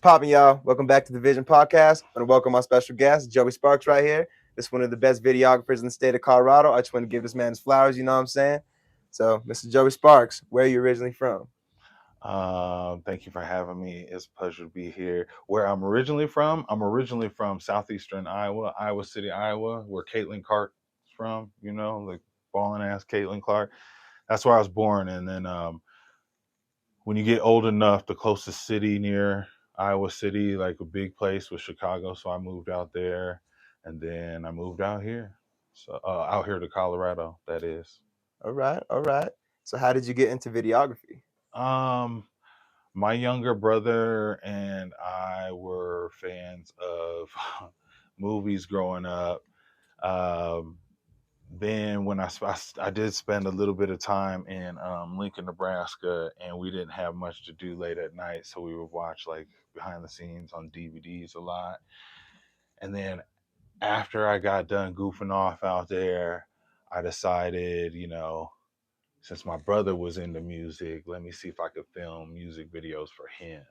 poppin', y'all? Welcome back to the Vision Podcast. I want to welcome my special guest, Joey Sparks, right here. This is one of the best videographers in the state of Colorado. I just want to give this man his flowers, you know what I'm saying? So, Mr. Joey Sparks, where are you originally from? Thank you for having me. It's a pleasure to be here. Where I'm originally from southeastern Iowa, Iowa City, Iowa, where Caitlin Clark's from, like ballin' ass Caitlin Clark. That's where I was born. And then when you get old enough, the closest city near Iowa City, like a big place, was Chicago. So I moved out there, and then I moved out here. So out here to Colorado, that is. All right, all right. So, how did you get into videography? Um, my younger brother and I were fans of movies growing up. Um, then when I did spend a little bit of time in Lincoln, Nebraska, and we didn't have much to do late at night, so we would watch like behind the scenes on DVDs a lot. And then after I got done goofing off out there, I decided, since my brother was into music, let me see if I could film music videos for him.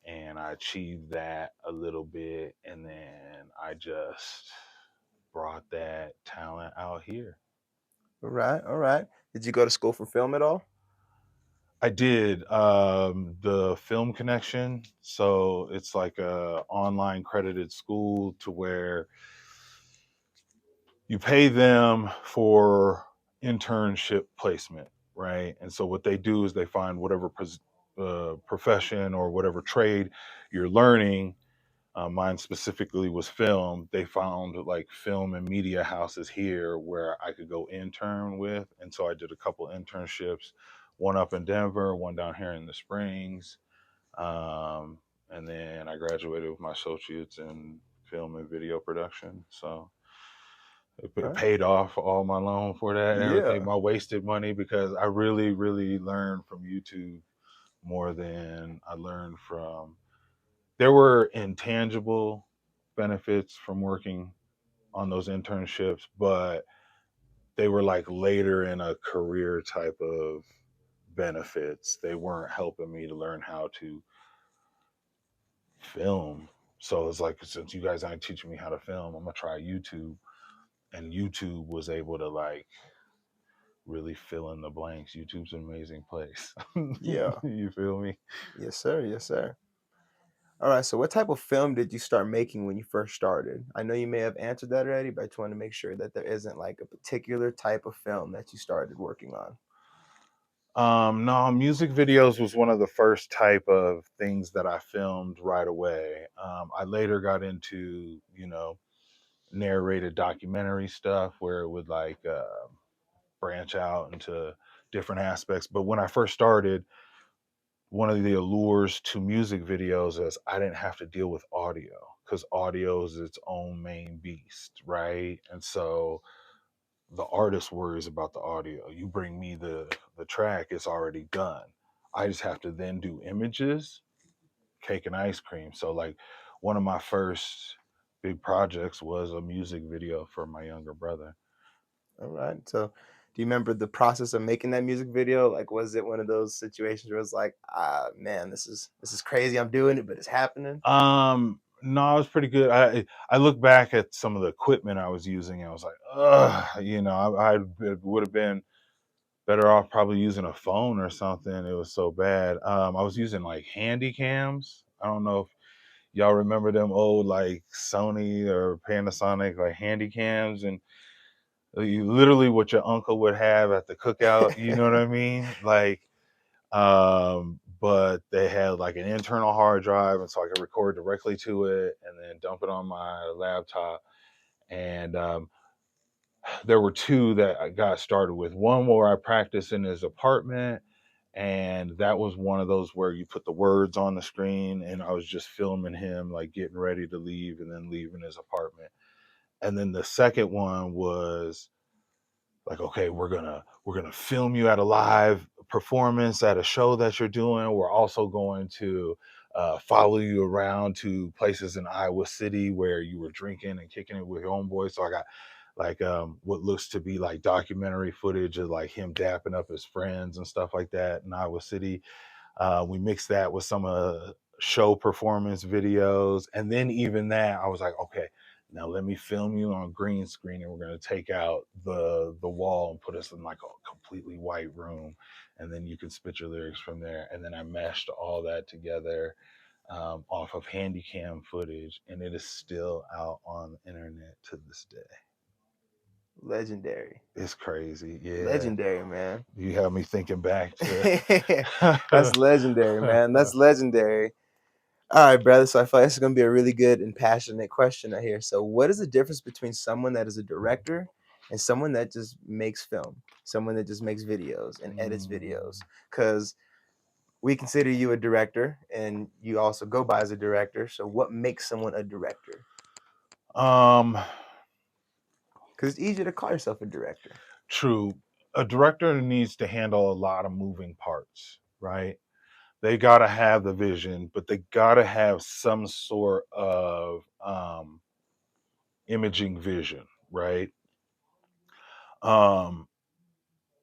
And I achieved that a little bit, and then I just brought that talent out here. All right, all right. Did you go to school for film at all? I did the Film Connection, so it's like a online credited school to where you pay them for internship placement, right? And so what they do is they find whatever profession or whatever trade you're learning. Mine specifically was film. They found like film and media houses here where I could go intern with. And so I did a couple internships, one up in Denver, one down here in the Springs. Um, and then I graduated with my associates in film and video production. So it All right. paid off all my loan for that and everything, Yeah. my wasted money, because I really, really learned from YouTube more than I learned from. There were intangible benefits from working on those internships, but they were like later in a career type of benefits. They weren't helping me to learn how to film. So it's like, since you guys aren't teaching me how to film, I'm gonna try YouTube. And YouTube was able to like really fill in the blanks. YouTube's an amazing place. Yeah. You feel me? Yes, sir. Yes, sir. All right. So, what type of film did you start making when you first started? I know you may have answered that already, but I just want to make sure that there isn't like a particular type of film that you started working on. No, music videos was one of the first type of things that I filmed right away. I later got into, narrated documentary stuff where it would like branch out into different aspects. But when I first started, one of the allures to music videos is I didn't have to deal with audio, because audio is its own main beast, right? And so the artist worries about the audio. You bring me the track, it's already done. I just have to then do images, cake and ice cream. So like one of my first big projects was a music video for my younger brother. All right. So, do you remember the process of making that music video? Like, was it one of those situations where it's like, ah, man, this is crazy. I'm doing it, but it's happening. No, it was pretty good. I look back at some of the equipment I was using and I was like, ugh, I would have been better off probably using a phone or something. It was so bad. I was using like handy cams. I don't know if y'all remember them old like Sony or Panasonic like handy cams, and you literally what your uncle would have at the cookout. You know what I mean? Like, but they had like an internal hard drive, and so I could record directly to it and then dump it on my laptop. And there were two that I got started with. One where I practiced in his apartment, and that was one of those where you put the words on the screen, and I was just filming him like getting ready to leave and then leaving his apartment. And then the second one was like, okay, we're gonna film you at a live performance at a show that you're doing. We're also going to follow you around to places in Iowa City where you were drinking and kicking it with your own boys. So I got like what looks to be like documentary footage of like him dapping up his friends and stuff like that in Iowa City. We mixed that with some show performance videos. And then even that, I was like, okay, now let me film you on green screen, and we're going to take out the wall and put us in like a completely white room, and then you can spit your lyrics from there. And then I meshed all that together off of handy cam footage, and it is still out on the internet to this day. Legendary. It's crazy. Yeah. Legendary, man. You have me thinking back to That's legendary, man. That's legendary. All right, brother. So I feel like this is going to be a really good and passionate question right here. So, what is the difference between someone that is a director and someone that just makes film, someone that just makes videos and edits videos? Because we consider you a director, and you also go by as a director. So, what makes someone a director? um Because it's easier to call yourself a director. True. A director needs to handle a lot of moving parts, right? They got to have the vision, but they got to have some sort of imaging vision, right? Um,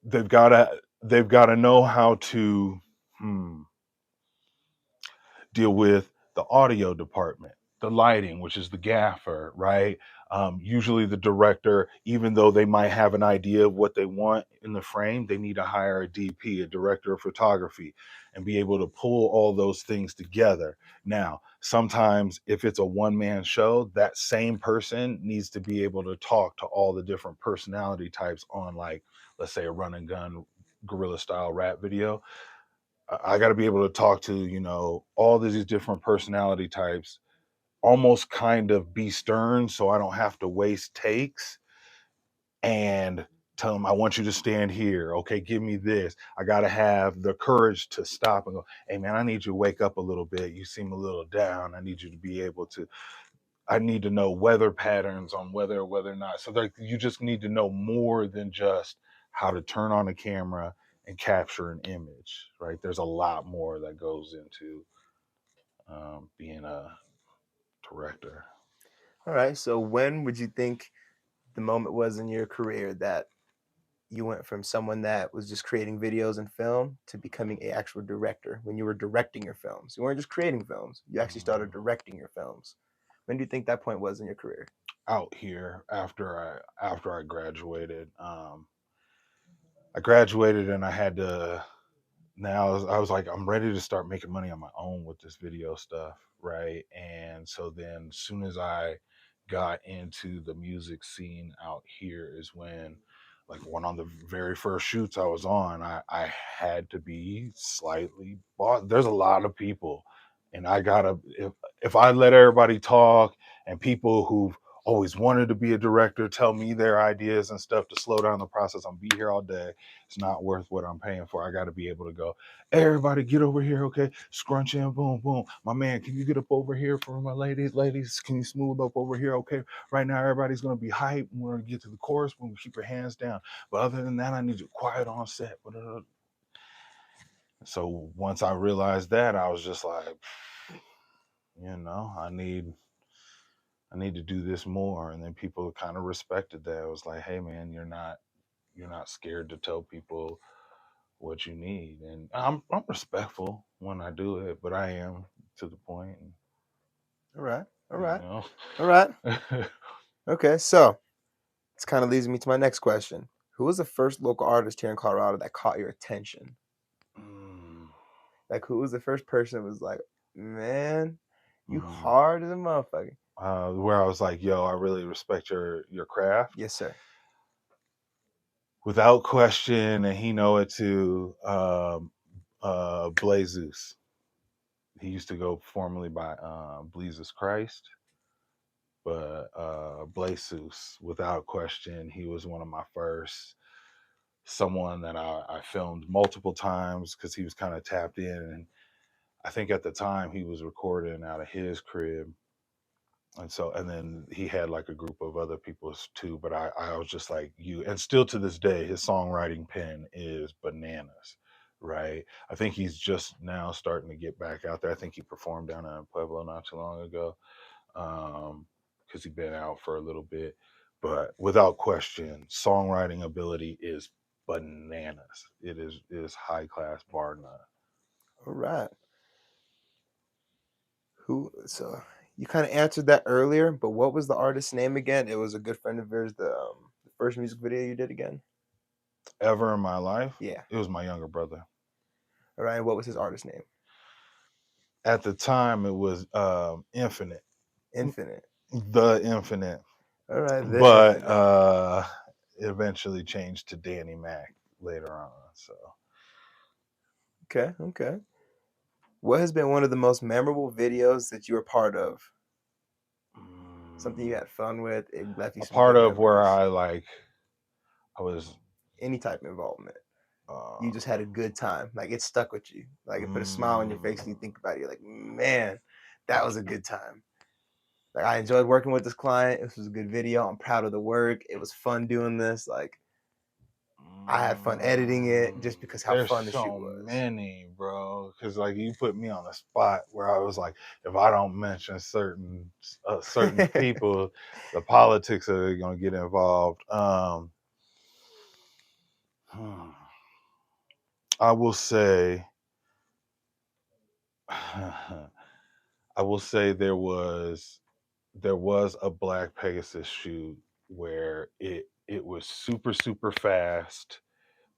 they've got to know how to deal with the audio department, the lighting, which is the gaffer, right? Usually the director, even though they might have an idea of what they want in the frame, they need to hire a DP, a director of photography, and be able to pull all those things together. Now, sometimes if it's a one-man show, that same person needs to be able to talk to all the different personality types on, like, let's say a run and gun guerrilla style rap video. I got to be able to talk to, all these different personality types, almost kind of be stern so I don't have to waste takes, and tell them, I want you to stand here. Okay, give me this. I got to have the courage to stop and go, hey, man, I need you to wake up a little bit. You seem a little down. I need you to be able to, I need to know weather patterns on whether or not. So like, you just need to know more than just how to turn on a camera and capture an image, right? There's a lot more that goes into being a director. All right. So, when would you think the moment was in your career that you went from someone that was just creating videos and film to becoming an actual director? When you were directing your films, you weren't just creating films, you actually started directing your films. When do you think that point was in your career? Out here after I graduated, I graduated and I had to, now I was like, I'm ready to start making money on my own with this video stuff, right? And so then as soon as I got into the music scene out here is when, like, one of the very first shoots I was on, I had to be slightly bought. There's a lot of people, and I gotta, if I let everybody talk and people who've always wanted to be a director tell me their ideas and stuff to slow down the process, I'll be here all day. It's not worth what I'm paying for. I got to be able to go, everybody get over here, okay? Scrunch in, boom, boom. My man, can you get up over here for my ladies? Ladies, can you smooth up over here, okay? Right now, everybody's going to be hyped. We're going to get to the chorus. We're going to keep your hands down. But other than that, I need you quiet on set. So once I realized that, I was just like, I need to do this more. And then people kind of respected that. It was like, hey man, you're not scared to tell people what you need. And I'm respectful when I do it, but I am to the point. All right. All You right. know. All right. Okay. So, this kind of leads me to my next question. Who was the first local artist here in Colorado that caught your attention? Mm, Like, who was the first person that was like, man, you mm. hard as a motherfucker? Where I was like, yo, I really respect your craft. Yes, sir. Without question, and he know it too. Blazus. He used to go formerly by Bleezus Christ, but Blazus, without question, he was one of my first, someone that I filmed multiple times because he was kind of tapped in. And I think at the time he was recording out of his crib. And then he had like a group of other people too. But I was just like, you, and still to this day, his songwriting pen is bananas, right? I think he's just now starting to get back out there. I think he performed down in Pueblo not too long ago, because he'd been out for a little bit. But without question, songwriting ability is bananas. It is high class, bar none. All right. Who? So you kind of answered that earlier, but what was the artist's name again? It was a good friend of yours. The first music video you did again. Ever in my life, Yeah. it was my younger brother. All right. What was his artist name? At the time, it was Infinite, Infinite. the Infinite, All right. The but Infinite. it eventually changed to Danny Mac later on. So, Okay. Okay. What has been one of the most memorable videos that you were part of? Something you mm, had fun with. It left you a some part good of where memories. I was. Any type of involvement. You just Uh, had a good time. Like it stuck with you. Like it put a smile on your face and you mm, think about it. You're like, man, that was a good time. Like I enjoyed working with this client. This was a good video. I'm proud of the work. It was fun doing this. Like I had fun editing it just because how there's fun the shoot so was. many, bro. Because like you put me on a spot where I was like, if I don't mention certain people, the politics are gonna get involved. Hmm, I will say, I will say there was a Black Pegasus shoot where it was super fast,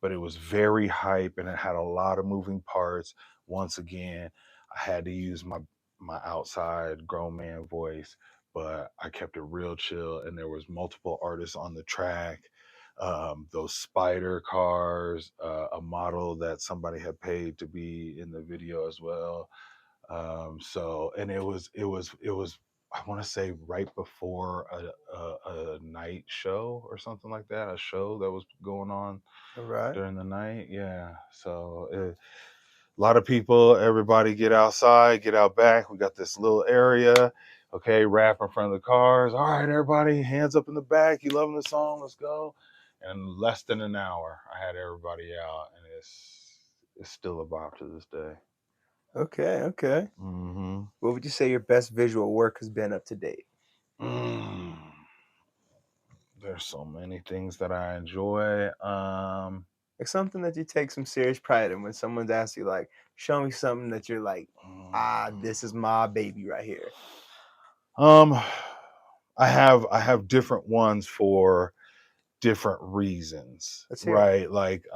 but it was very hype and it had a lot of moving parts. Once again, I had to use my outside grown man voice, but I kept it real chill. And there was multiple artists on the track. Those spider cars, a model that somebody had paid to be in the video as well. So, and it was I want to say right before a night show or something like that, a show that was going on All right. during the night. Yeah. So a lot of people, everybody get outside, get out back. We got this little area. Okay, rap in front of the cars. All right, everybody, hands up in the back. You loving the song? Let's go. And less than an hour, I had everybody out, and it's still a bop to this day. Okay. Okay. Hmm. What would you say your best visual work has been up to date? Mm, there's so many things that I enjoy. Like something that you take some serious pride in when someone's asked you, like, show me something that you're like, ah, mm, this is my baby right here. um, I have different ones for different reasons, Let's hear it. right? Like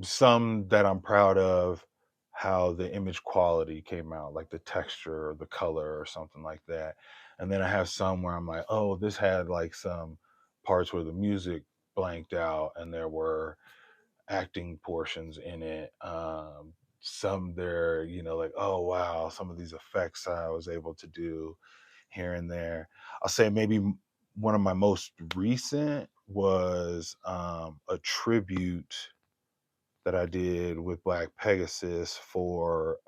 some that I'm proud of how the image quality came out, like the texture or the color or something like that. And then I have some where I'm like, oh, this had like some parts where the music blanked out and there were acting portions in it. Some there, like, oh wow, some of these effects I was able to do here and there. I'll say maybe one of my most recent was a tribute that I did with Black Pegasus for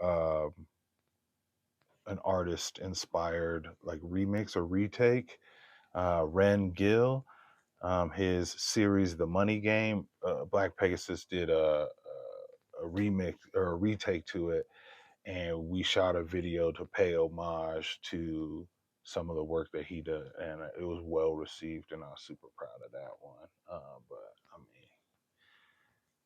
an artist inspired like remix or retake. Ren Gill, his series The Money Game. Black Pegasus did a remix or a retake to it, and we shot a video to pay homage to some of the work that he did, and it was well received, and I was super proud of that one. But I mean,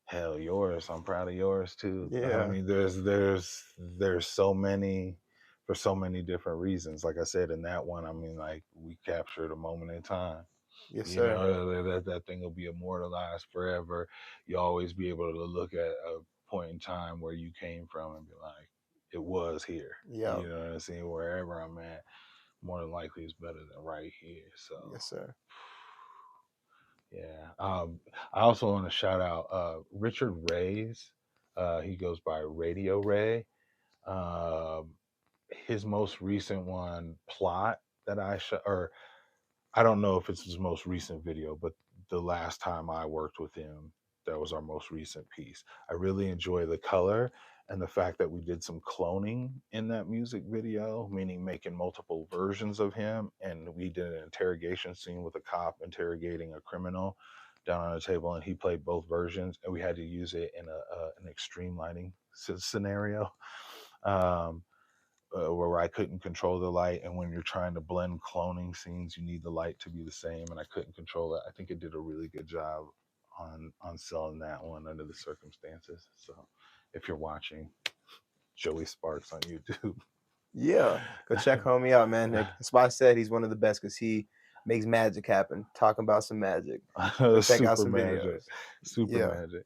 hell, yours. I'm proud of yours too. I Yeah. mean, there's so many for so many different reasons. Like I said in that one, I mean, like we captured a moment in time. Yes, You sir. know that thing will be immortalized forever. You always be able to look at a point in time where you came from and be like, it was here. Yep. You know what I'm saying? Wherever I'm at, more than likely it's better than right here. So Yes, sir. yeah. I also want to shout out Richard Ray's. He goes by Radio Ray. Um, his most recent one, Plot, that I shot, or I don't know if it's his most recent video, but the last time I worked with him, that was our most recent piece. I really enjoy the color and the fact that we did some cloning in that music video, meaning making multiple versions of him. And we did an interrogation scene with a cop interrogating a criminal down on a table, and he played both versions, and we had to use it in an extreme lighting scenario. Um, where I couldn't control the light. And when you're trying to blend cloning scenes, you need the light to be the same, and I couldn't control it. I think it did a really good job on selling that one under the circumstances. So, if you're watching, Joey Sparks on YouTube. Yeah, go check homie out, man. That's why I said he's one of the best because he makes magic happen. Talking about some magic. Go check out Super some magic. videos. Super Yeah. magic.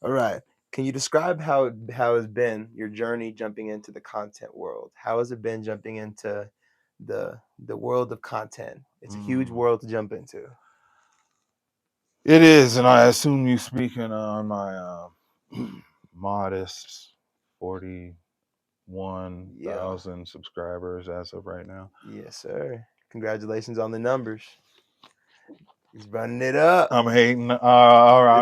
All right. Can you describe how has been your journey jumping into the content world? How has it been jumping into the world of content? It's a huge world to jump into. It is, and I assume you speaking on my modest 41,000 subscribers as of right now. Yes, sir. Congratulations on the numbers. He's running it up. I'm hating. I'm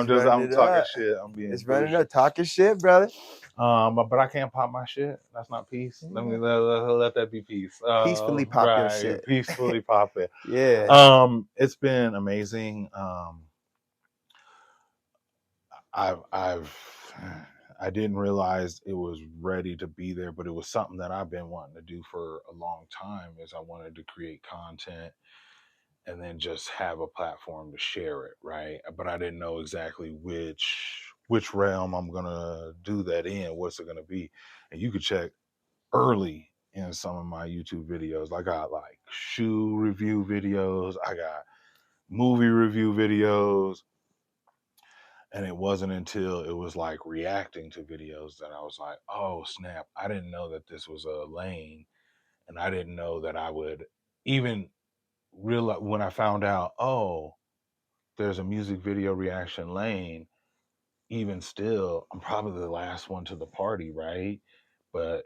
talking up. shit. I'm being It's running bougie. up. Talking shit, brother. But I can't pop my shit. That's not peace. Yeah. Let me let that be peace. Peacefully pop your shit. Peacefully pop it. Yeah. It's been amazing. I didn't realize it was ready to be there, but it was something that I've been wanting to do for a long time. Is I wanted to create content and then just have a platform to share it, right? But I didn't know exactly which realm I'm gonna do that in. What's it gonna be? And you could check early in some of my YouTube videos. I got like shoe review videos. I got movie review videos. And it wasn't until it was like reacting to videos that I was like, oh snap, I didn't know that this was a lane. And I didn't know that I would even realize when I found out, oh, there's a music video reaction lane. Even still, I'm probably the last one to the party, right? But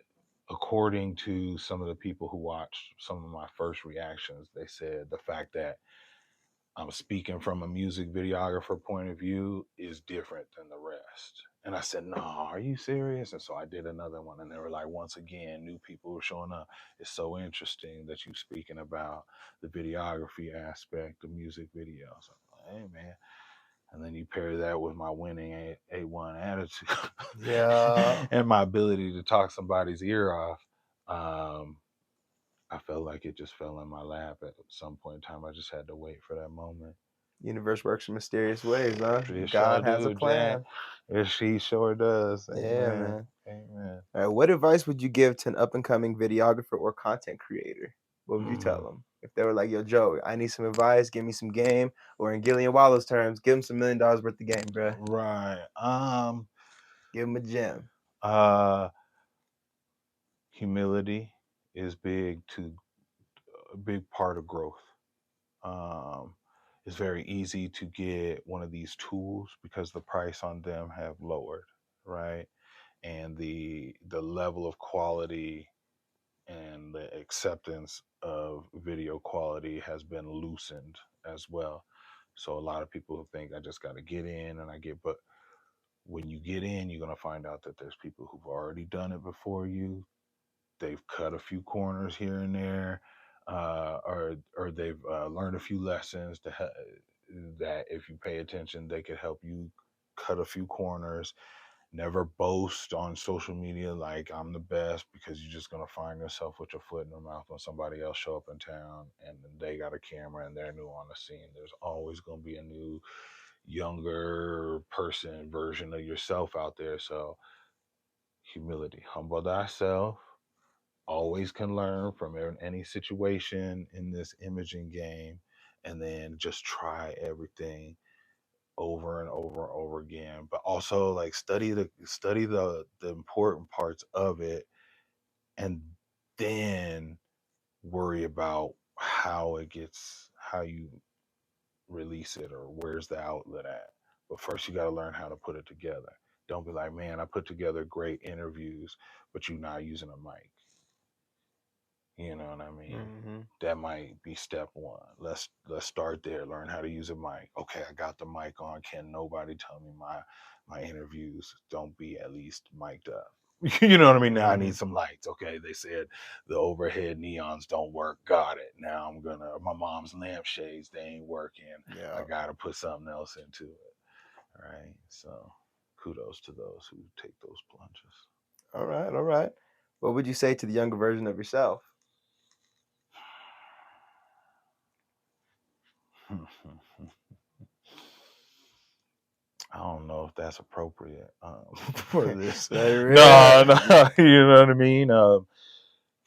according to some of the people who watched some of my first reactions, they said the fact that I'm speaking from a music videographer point of view is different than the rest. And I said, no, are you serious? And so I did another one. And they were like, once again, new people were showing up. It's so interesting that you're speaking about the videography aspect of music videos. I'm like, hey, man. And then you pair that with my winning A1 attitude Yeah. and my ability to talk somebody's ear off. I felt like it just fell in my lap at some point in time. I just had to wait for that moment. Universe works in mysterious ways, huh? It God sure has a do, Jack. plan. She sure does. Yeah, Amen. man. Amen. All right, what advice would you give to an up and coming videographer or content creator? What would you tell them if they were like, "Yo, Joe, I need some advice. Give me some game." Or in Gillian Wallow's terms, give them some $1 million worth of game, bro. Right. Give them a gem. Humility is a big part of growth. It's very easy to get one of these tools because the price on them have lowered, right? And the level of quality and the acceptance of video quality has been loosened as well. So a lot of people think I just got to get in and but when you get in, you're going to find out that there's people who've already done it before you. They've cut a few corners here and there, or they've learned a few lessons that if you pay attention, they could help you cut a few corners. Never boast on social media like I'm the best, because you're just gonna find yourself with your foot in your mouth when somebody else show up in town and they got a camera and they're new on the scene. There's always gonna be a new, younger person version of yourself out there. So humility, humble thyself. Always can learn from any situation in this imaging game, and then just try everything over and over and over again, but also like study the important parts of it, and then worry about how you release it or where's the outlet at. But first you got to learn how to put it together. Don't be like, man, I put together great interviews, but you're not using a mic. You know what I mean? Mm-hmm. That might be step one. Let's start there. Learn how to use a mic. Okay, I got the mic on. Can nobody tell me my interviews don't be at least mic'd up? You know what I mean? Now I need some lights. Okay, they said the overhead neons don't work. Got it. Now my mom's lampshades, they ain't working. Yeah. I gotta put something else into it. All right. So kudos to those who take those plunges. All right. All right. What would you say to the younger version of yourself? don't know if that's appropriate for this. Let it No, rip. no, you know what I mean?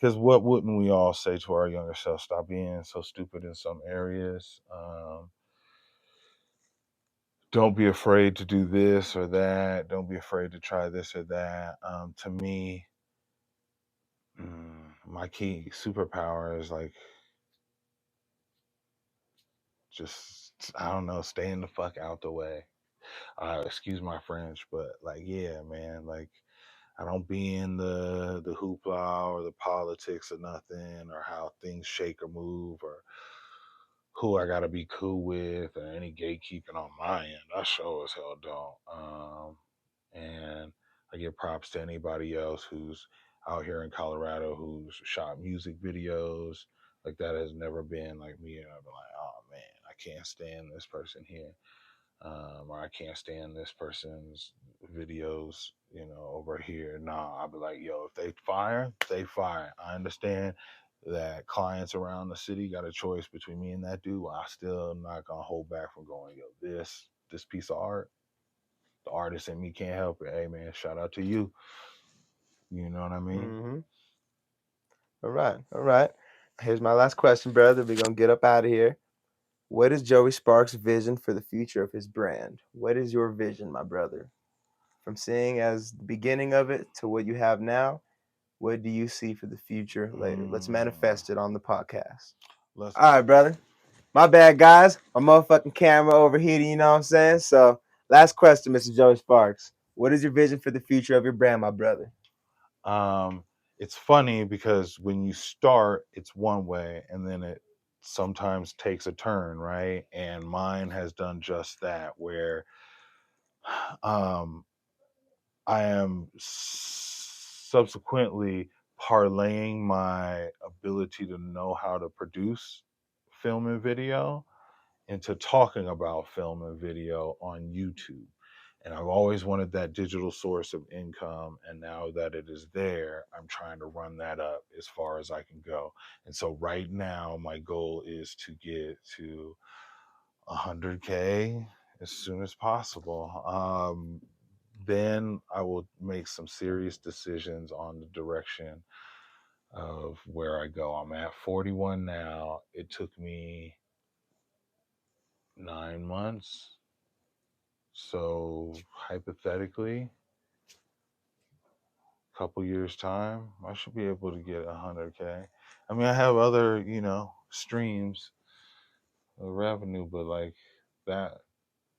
Because what wouldn't we all say to our younger self? Stop being so stupid in some areas. Don't be afraid to do this or that. Don't be afraid to try this or that. To me, my key superpower is like just, I don't know, staying the fuck out the way. Excuse my French, but like, yeah, man, like I don't be in the hoopla or the politics or nothing, or how things shake or move, or who I gotta be cool with, or any gatekeeping on my end. I sure as hell don't. And I give props to anybody else who's out here in Colorado who's shot music videos. Like that has never been like me. And I've been like, oh man, I can't stand this person here, or I can't stand this person's videos, over here. Nah, I'll be like, yo, if they fire, they fire. I understand that clients around the city got a choice between me and that dude. I still not gonna hold back from going, yo, this piece of art, the artist in me can't help it. Hey man, shout out to you. You know what I mean? Mm-hmm. All right. All right. Here's my last question, brother. We're going to get up out of here. What is Joey Sparks' vision for the future of his brand? What is your vision, my brother? From seeing as the beginning of it to what you have now, what do you see for the future later? Let's manifest it on the podcast. Let's All right, brother. My bad, guys. My motherfucking camera overheating, you know what I'm saying? So, last question, Mr. Joey Sparks. What is your vision for the future of your brand, my brother? it's funny because when you start, it's one way, and then it sometimes takes a turn, right? And mine has done just that, where um, I am subsequently parlaying my ability to know how to produce film and video into talking about film and video on YouTube. And I've always wanted that digital source of income. And now that it is there, I'm trying to run that up as far as I can go. And so right now, my goal is to get to 100K as soon as possible. Then I will make some serious decisions on the direction of where I go. I'm at 41 now. It took me 9 months. So hypothetically, a couple years time, I should be able to get 100K. I mean, I have other, streams of revenue, but like that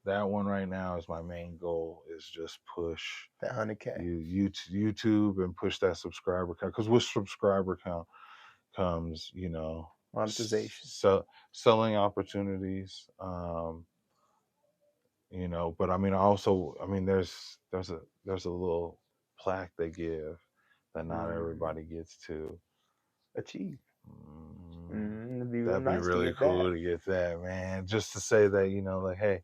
that one right now is my main goal, is just push That 100K. YouTube and push that subscriber count, because with subscriber count comes, Monetization. selling opportunities. But I mean, there's a little plaque they give that not everybody gets to Achieve. mm, It'd be real that'd be nice to really get that. cool to get that, man, just to say that, like, hey,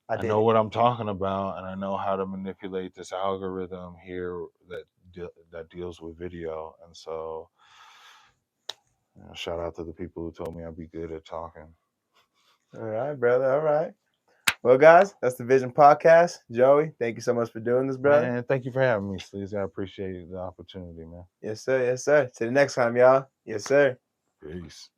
I I did know it. what I'm talking about, and I know how to manipulate this algorithm here that deals with video. And so, shout out to the people who told me I'd be good at talking. All right, brother. All right. Well, guys, that's the Vision Podcast. Joey, thank you so much for doing this, brother. Man, thank you for having me, Sleazy. I appreciate the opportunity, man. Yes, sir. Yes, sir. Till the next time, y'all. Yes, sir. Peace.